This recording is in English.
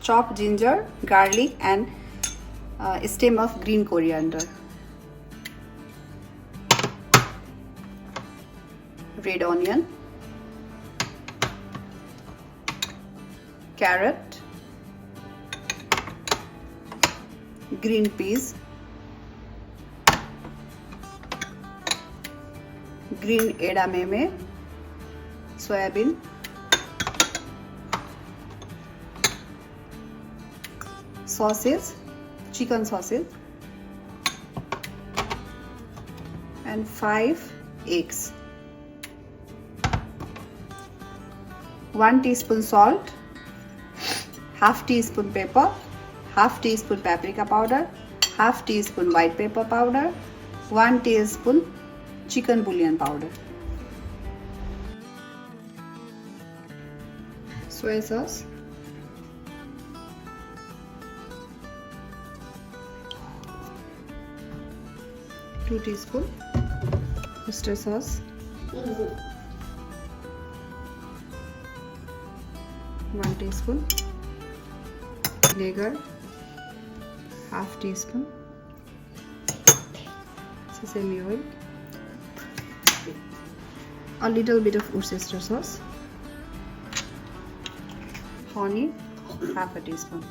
chopped ginger, garlic, and a stem of green coriander. Red onion, carrot, green peas, green edamame, soybean, sausage, chicken sausage, and 5 eggs. 1 teaspoon salt, half teaspoon pepper, half teaspoon paprika powder, half teaspoon white pepper powder, 1 teaspoon chicken bouillon powder. Soy sauce, two teaspoon oyster sauce, 1 teaspoon vinegar, half teaspoon sesame oil, a little bit of Worcester sauce, honey, half a teaspoon.